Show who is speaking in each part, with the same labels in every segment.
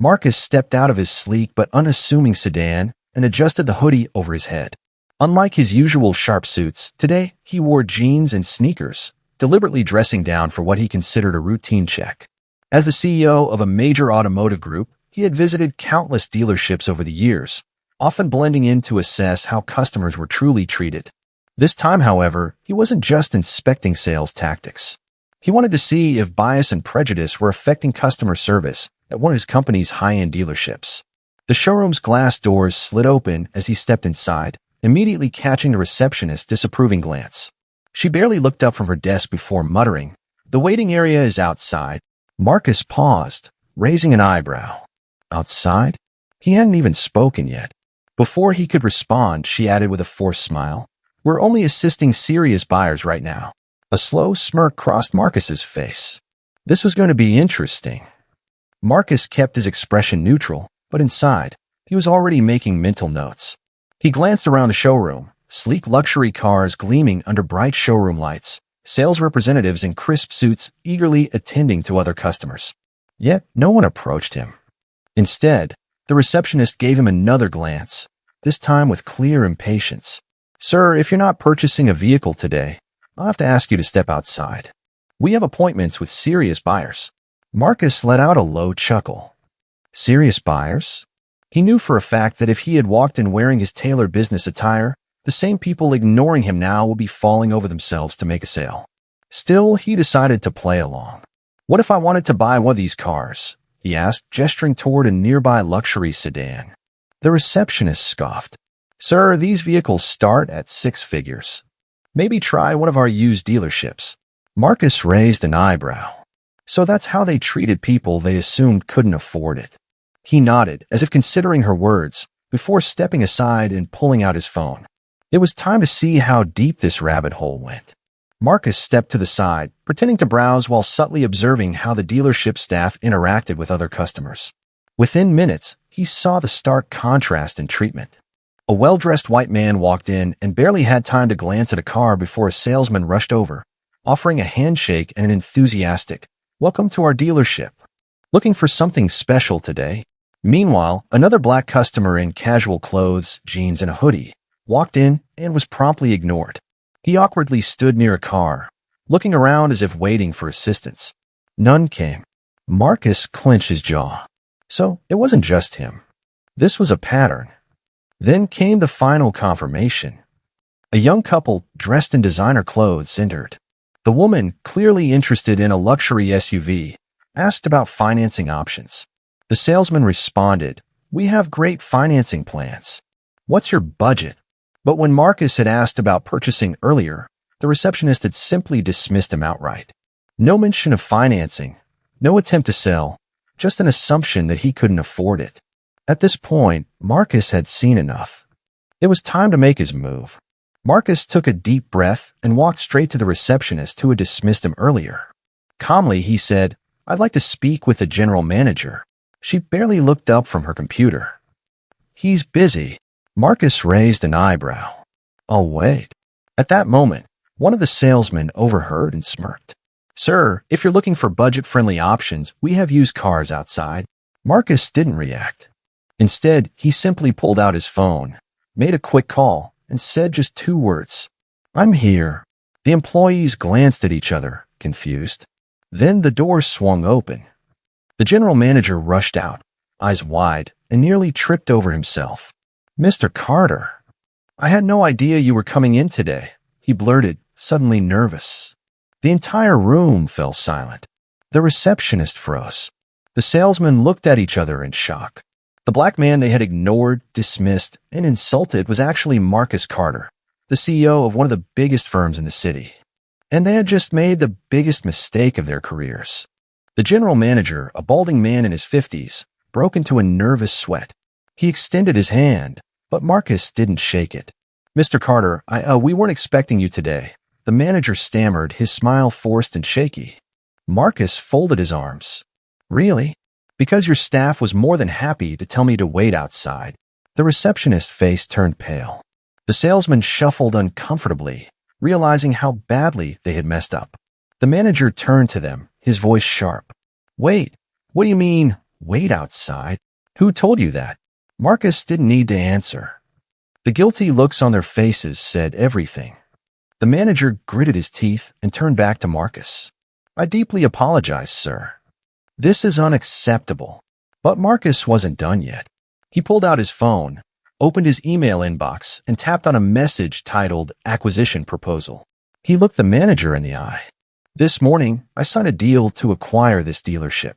Speaker 1: Marcus stepped out of his sleek but unassuming sedan and adjusted the hoodie over his head. Unlike his usual sharp suits, today he wore jeans and sneakers, deliberately dressing down for what he considered a routine check. As the CEO of a major automotive group, he had visited countless dealerships over the years, often blending in to assess how customers were truly treated. This time, however, he wasn't just inspecting sales tactics. He wanted to see if bias and prejudice were affecting customer service at one of his company's high-end dealerships. The showroom's glass doors slid open as he stepped inside, immediately catching the receptionist's disapproving glance. She barely looked up from her desk before muttering, "The waiting area is outside." Marcus paused, raising an eyebrow. Outside? He hadn't even spoken yet. Before he could respond, she added with a forced smile, "We're only assisting serious buyers right now." A slow smirk crossed Marcus's face. This was going to be interesting. Marcus kept his expression neutral, but inside, he was already making mental notes. He glanced around the showroom, sleek luxury cars gleaming under bright showroom lights, sales representatives in crisp suits eagerly attending to other customers. Yet no one approached him. Instead, the receptionist gave him another glance, this time with clear impatience. "Sir, if you're not purchasing a vehicle today, I'll have to ask you to step outside. We have appointments with serious buyers." Marcus let out a low chuckle. Serious buyers? He knew for a fact that if he had walked in wearing his tailored business attire, the same people ignoring him now would be falling over themselves to make a sale. Still, he decided to play along. "What if I wanted to buy one of these cars?" he asked, gesturing toward a nearby luxury sedan. The receptionist scoffed. "Sir, these vehicles start at 6 figures. Maybe try one of our used dealerships." Marcus raised an eyebrow. So that's how they treated people they assumed couldn't afford it. He nodded, as if considering her words, before stepping aside and pulling out his phone. It was time to see how deep this rabbit hole went. Marcus stepped to the side, pretending to browse while subtly observing how the dealership staff interacted with other customers. Within minutes, he saw the stark contrast in treatment. A well-dressed white man walked in and barely had time to glance at a car before a salesman rushed over, offering a handshake and an enthusiastic, "Welcome to our dealership. Looking for something special today?" Meanwhile, another black customer in casual clothes, jeans, and a hoodie walked in and was promptly ignored. He awkwardly stood near a car, looking around as if waiting for assistance. None came. Marcus clenched his jaw. So it wasn't just him. This was a pattern. Then came the final confirmation. A young couple dressed in designer clothes entered. The woman, clearly interested in a luxury SUV, asked about financing options. The salesman responded, "We have great financing plans. What's your budget?" But when Marcus had asked about purchasing earlier, the receptionist had simply dismissed him outright. No mention of financing, no attempt to sell, just an assumption that he couldn't afford it. At this point, Marcus had seen enough. It was time to make his move. Marcus took a deep breath and walked straight to the receptionist who had dismissed him earlier. Calmly, he said, "I'd like to speak with the general manager." She barely looked up from her computer. "He's busy." Marcus raised an eyebrow. "I'll wait." At that moment, one of the salesmen overheard and smirked. "Sir, if you're looking for budget-friendly options, we have used cars outside." Marcus didn't react. Instead, he simply pulled out his phone, made a quick call, and said just 2 words. "I'm here." The employees glanced at each other, confused. Then the door swung open. The general manager rushed out, eyes wide, and nearly tripped over himself. "Mr. Carter, I had no idea you were coming in today," he blurted, suddenly nervous. The entire room fell silent. The receptionist froze. The salesmen looked at each other in shock. The black man they had ignored, dismissed, and insulted was actually Marcus Carter, the CEO of one of the biggest firms in the city. And they had just made the biggest mistake of their careers. The general manager, a balding man in his 50s, broke into a nervous sweat. He extended his hand, but Marcus didn't shake it. "Mr. Carter, we weren't expecting you today." The manager stammered, his smile forced and shaky. Marcus folded his arms. "Really? Because your staff was more than happy to tell me to wait outside." The receptionist's face turned pale. The salesman shuffled uncomfortably, realizing how badly they had messed up. The manager turned to them, his voice sharp. "Wait, what do you mean, Wait outside? Who told you that? Marcus didn't need to answer. The guilty looks on their faces said everything. The manager gritted his teeth and turned back to Marcus. I deeply apologize, sir. This is unacceptable. But Marcus wasn't done yet. He pulled out his phone, opened his email inbox, and tapped on a message titled Acquisition Proposal. He looked the manager in the eye. This morning, I signed a deal to acquire this dealership.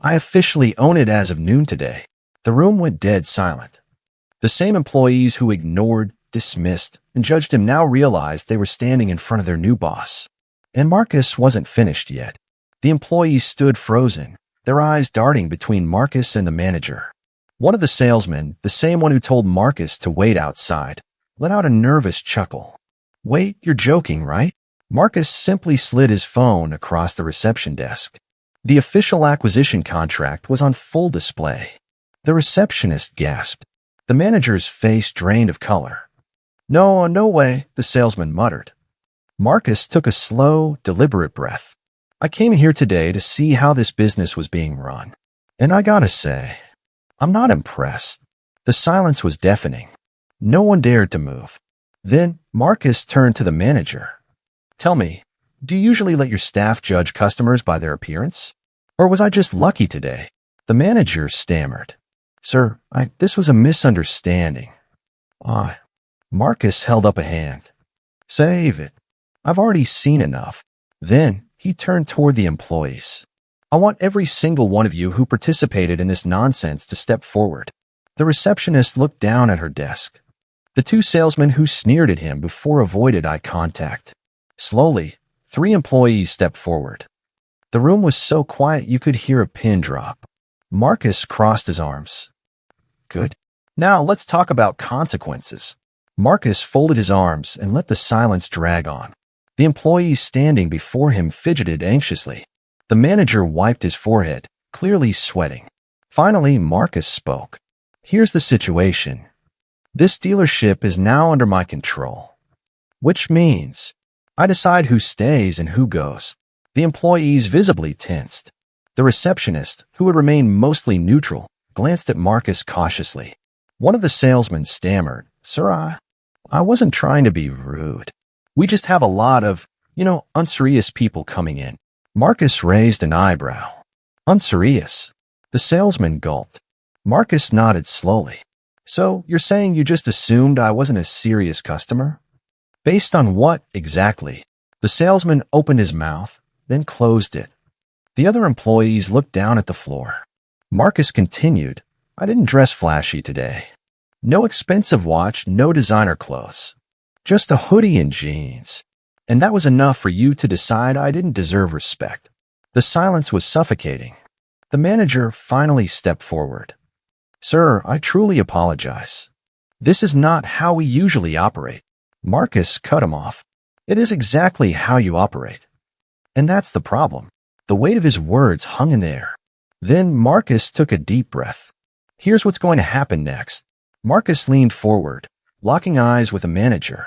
Speaker 1: I officially own it as of noon today. The room went dead silent. The same employees who ignored, dismissed, and judged him now realized they were standing in front of their new boss. And Marcus wasn't finished yet. The employees stood frozen, their eyes darting between Marcus and the manager. One of the salesmen, the same one who told Marcus to wait outside, let out a nervous chuckle. Wait, you're joking, right? Marcus simply slid his phone across the reception desk. The official acquisition contract was on full display. The receptionist gasped. The manager's face drained of color. No, no way, the salesman muttered. Marcus took a slow, deliberate breath. I came here today to see how this business was being run. And I gotta say, I'm not impressed. The silence was deafening. No one dared to move. Then Marcus turned to the manager. Tell me, do you usually let your staff judge customers by their appearance? Or was I just lucky today? The manager stammered. Sir, this was a misunderstanding. Marcus held up a hand. Save it. I've already seen enough. Then he turned toward the employees. I want every single one of you who participated in this nonsense to step forward. The receptionist looked down at her desk. The two salesmen who sneered at him before avoided eye contact. Slowly, 3 employees stepped forward. The room was so quiet you could hear a pin drop. Marcus crossed his arms. Good. Now let's talk about consequences. Marcus folded his arms and let the silence drag on. The employees standing before him fidgeted anxiously. The manager wiped his forehead, clearly sweating. Finally, Marcus spoke. Here's the situation. This dealership is now under my control. Which means I decide who stays and who goes. The employees visibly tensed. The receptionist, who had remained mostly neutral, glanced at Marcus cautiously. One of the salesmen stammered, Sir, I wasn't trying to be rude. We just have a lot of, unserious people coming in. Marcus raised an eyebrow. Unserious? The salesman gulped. Marcus nodded slowly. So, you're saying you just assumed I wasn't a serious customer? Based on what, exactly? The salesman opened his mouth, then closed it. The other employees looked down at the floor. Marcus continued, I didn't dress flashy today. No expensive watch, no designer clothes. Just a hoodie and jeans. And that was enough for you to decide I didn't deserve respect. The silence was suffocating. The manager finally stepped forward. Sir, I truly apologize. This is not how we usually operate. Marcus cut him off. It is exactly how you operate. And that's the problem. The weight of his words hung in the air. Then Marcus took a deep breath. Here's what's going to happen next. Marcus leaned forward, locking eyes with the manager.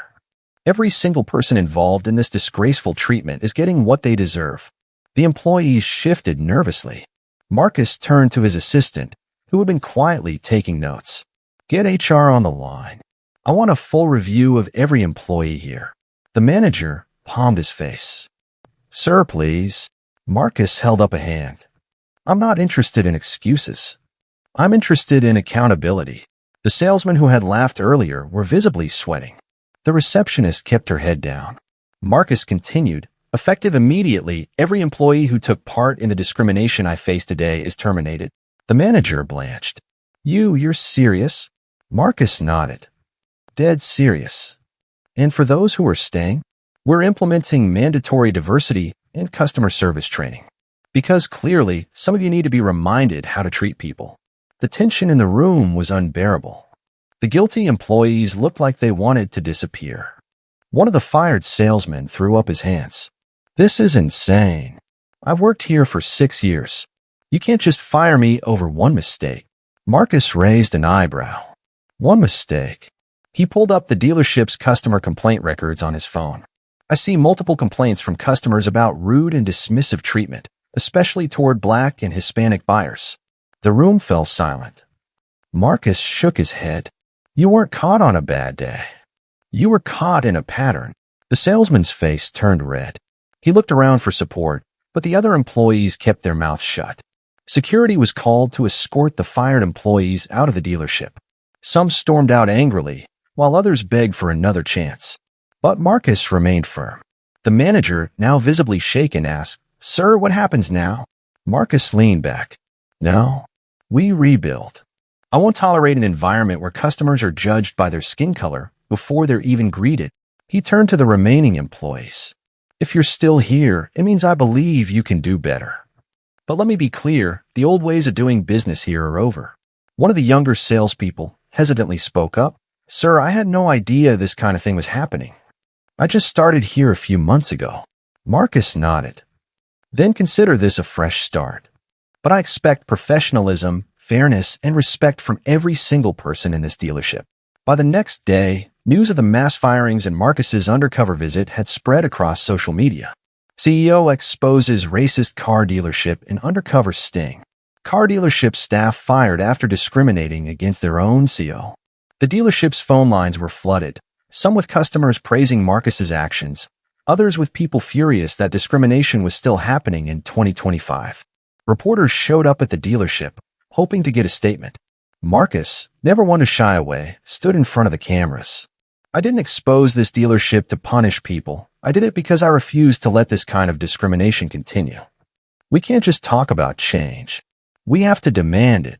Speaker 1: Every single person involved in this disgraceful treatment is getting what they deserve. The employees shifted nervously. Marcus turned to his assistant, who had been quietly taking notes. Get HR on the line. I want a full review of every employee here. The manager palmed his face. Sir, please. Marcus held up a hand. I'm not interested in excuses. I'm interested in accountability. The salesmen who had laughed earlier were visibly sweating. The receptionist kept her head down. Marcus continued, effective immediately, every employee who took part in the discrimination I face today is terminated. The manager blanched. You're serious? Marcus nodded. Dead serious. And for those who are staying, we're implementing mandatory diversity and customer service training. Because clearly, some of you need to be reminded how to treat people. The tension in the room was unbearable. The guilty employees looked like they wanted to disappear. One of the fired salesmen threw up his hands. This is insane. I've worked here for 6 years. You can't just fire me over one mistake. Marcus raised an eyebrow. One mistake. He pulled up the dealership's customer complaint records on his phone. I see multiple complaints from customers about rude and dismissive treatment, especially toward Black and Hispanic buyers. The room fell silent. Marcus shook his head. You weren't caught on a bad day. You were caught in a pattern. The salesman's face turned red. He looked around for support, but the other employees kept their mouths shut. Security was called to escort the fired employees out of the dealership. Some stormed out angrily, while others begged for another chance. But Marcus remained firm. The manager, now visibly shaken, asked, "Sir, what happens now?" Marcus leaned back. "No, we rebuild. I won't tolerate an environment where customers are judged by their skin color before they're even greeted." He turned to the remaining employees. "If you're still here, it means I believe you can do better. But let me be clear, the old ways of doing business here are over." One of the younger salespeople hesitantly spoke up. "Sir, I had no idea this kind of thing was happening. I just started here a few months ago." Marcus nodded. "Then consider this a fresh start. But I expect professionalism, fairness, and respect from every single person in this dealership." By the next day, news of the mass firings and Marcus's undercover visit had spread across social media. CEO exposes racist car dealership in undercover sting. Car dealership staff fired after discriminating against their own CEO. The dealership's phone lines were flooded, some with customers praising Marcus's actions, others with people furious that discrimination was still happening in 2025. Reporters showed up at the dealership, hoping to get a statement. Marcus, never one to shy away, stood in front of the cameras. "I didn't expose this dealership to punish people. I did it because I refuse to let this kind of discrimination continue. We can't just talk about change. We have to demand it."